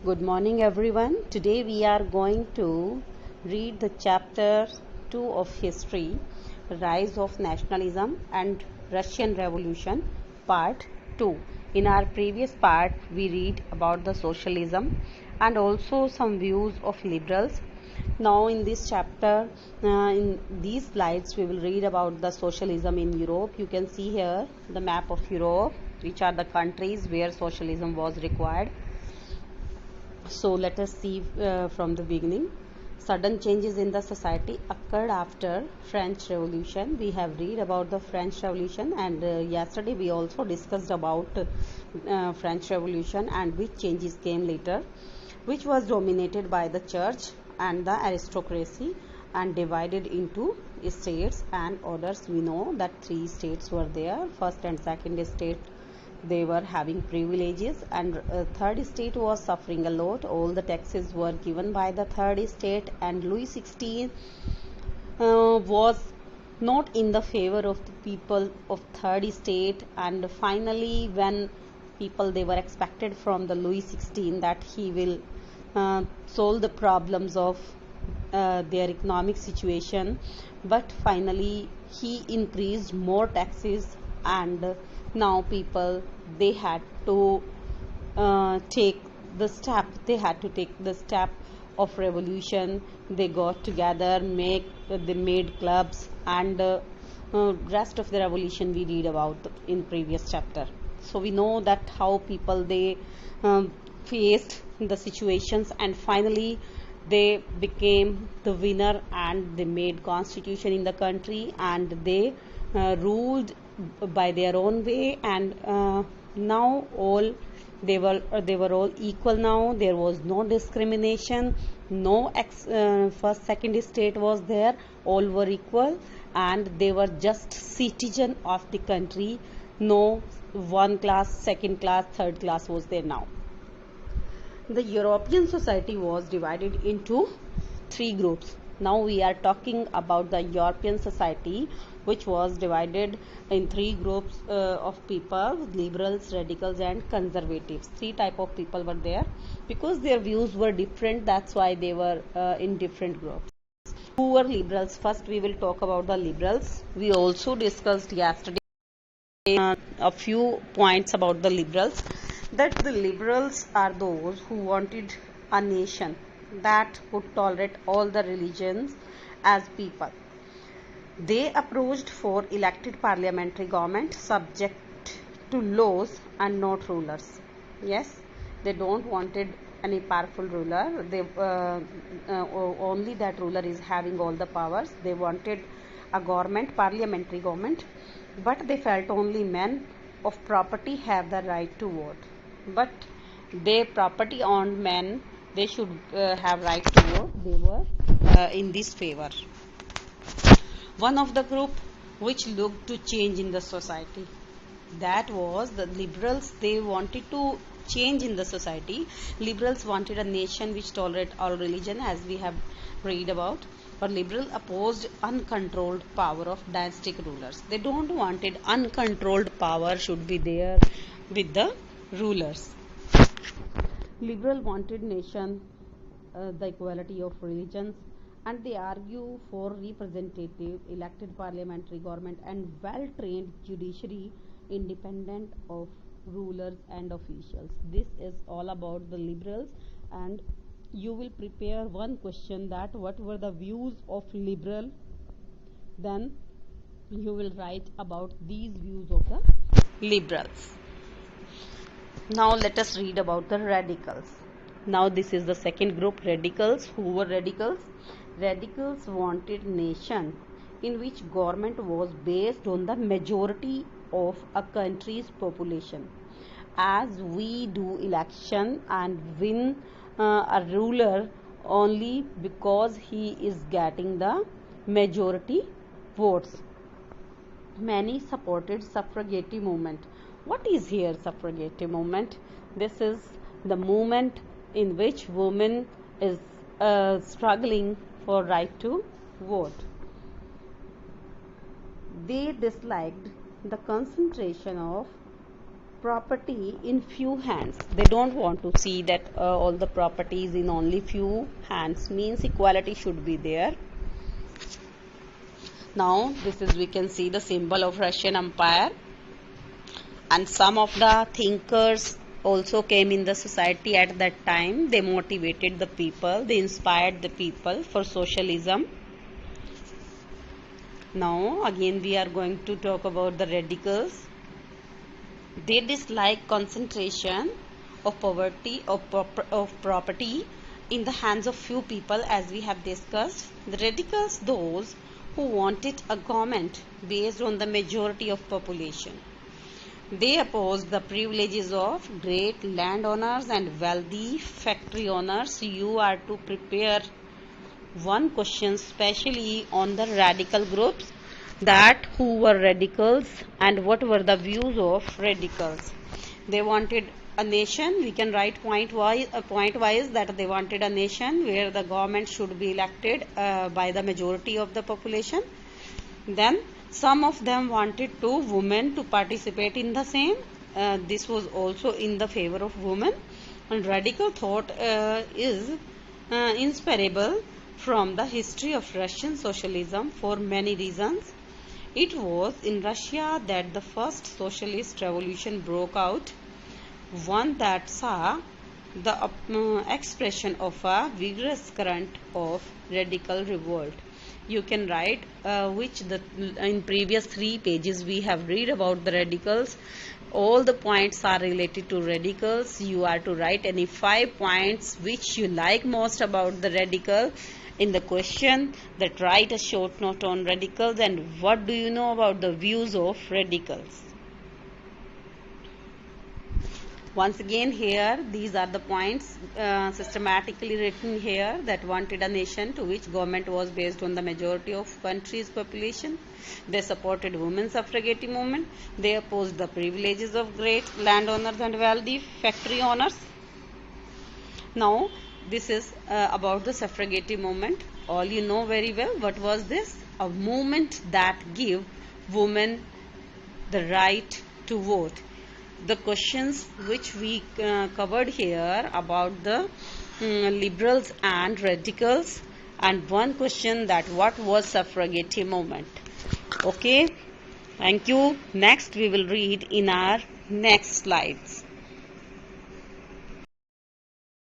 Good morning, everyone. Today we are going to read the chapter 2 of history, Rise of Nationalism and Russian Revolution, part 2. In our previous part, we read about the socialism and also some views of liberals. Now, in this chapter, in these slides, we will read about the socialism in Europe. You can see here the map of Europe, which are the countries where socialism was required. So let us see from the beginning. Sudden changes in the society occurred after French Revolution. We have read about the French Revolution, and yesterday we also discussed about French Revolution and which changes came later, which was dominated by the church and the aristocracy and divided into states and orders. We know that 3 states were there. First and second state, they were having privileges, and third state was suffering a lot. All the taxes were given by the third state, and Louis XVI was not in the favor of the people of third state. And finally, when people, they were expected from the Louis XVI that he will solve the problems of their economic situation, but finally he increased more taxes, and now people, they had to take the step of revolution. They got together, they made clubs, and rest of the revolution we read about in previous chapter. So we know that how people, they faced the situations, and finally they became the winner, and they made constitution in the country, and they ruled by their own way, and now all they were all equal. Now there was no discrimination, no first second state was there, all were equal, and they were just citizen of the country. No one class, second class, third class was there. Now the European society was divided into 3 groups. Now we are talking about the European society, which was divided in 3 groups of people: liberals, radicals, and conservatives. 3 type of people were there because their views were different. That's why they were in different groups. Who were liberals? First we will talk about the liberals. We also discussed yesterday a few points about the liberals, that the liberals are those who wanted a nation that would tolerate all the religions as people. They approached for elected parliamentary government subject to laws and not rulers. Yes, they don't wanted any powerful ruler. They only that ruler is having all the powers. They wanted a government, parliamentary government, but they felt only men of property have the right to vote. But they property owned men, they should have right to vote. They were in this favor. One of the group which looked to change in the society, that was the liberals. They wanted to change in the society. Liberals wanted a nation which tolerate all religion, as we have read about, but liberal opposed uncontrolled power of dynastic rulers. They don't wanted uncontrolled power should be there with the rulers. Liberal wanted nation the equality of religions, and they argue for representative elected parliamentary government and well trained judiciary independent of rulers and officials. This is all about the liberals, and you will prepare one question, that what were the views of liberal, then you will write about these views of the liberals. Now let us read about the radicals. Now this is the second group, radicals. Who were radicals? Radicals wanted nation in which government was based on the majority of a country's population. As we do election and win a ruler only because he is getting the majority votes. Many supported suffragette movement. What is here suffragette movement? This is the movement in which women is struggling for right to vote. They disliked the concentration of property in few hands. They don't want to see that all the property is in only few hands, means equality should be there. Now this is, we can see the symbol of Russian Empire, and some of the thinkers also came in the society at that time. They motivated the people, they inspired the people for socialism. Now again we are going to talk about the radicals. They dislike concentration of property in the hands of few people, as we have discussed. The radicals, those who wanted a government based on the majority of population. They opposed the privileges of great landowners and wealthy factory owners. You are to prepare one question specially on the radical groups, that who were radicals and what were the views of radicals. They wanted a nation, we can write point wise that they wanted a nation where the government should be elected by the majority of the population. Then some of them wanted women to participate in the same. This was also in the favor of women. And radical thought is inseparable from the history of Russian socialism for many reasons. It was in Russia that the first socialist revolution broke out, one that saw the expression of a vigorous current of radical revolt. You can write in previous 3 pages we have read about the radicals. All the points are related to radicals. You are to write any 5 points which you like most about the radical in the question, that write a short note on radicals and what do you know about the views of radicals. Once again, here these are the points systematically written here, that wanted a nation to which government was based on the majority of country's population. They supported women's suffragette movement. They opposed the privileges of great landowners and wealthy factory owners. Now this is about the suffragette movement. All you know very well. What was this? A movement that gave women the right to vote. The questions which we covered here about the liberals and radicals, and one question, that what was suffragette movement. Okay, thank you. Next we will read in our next slides.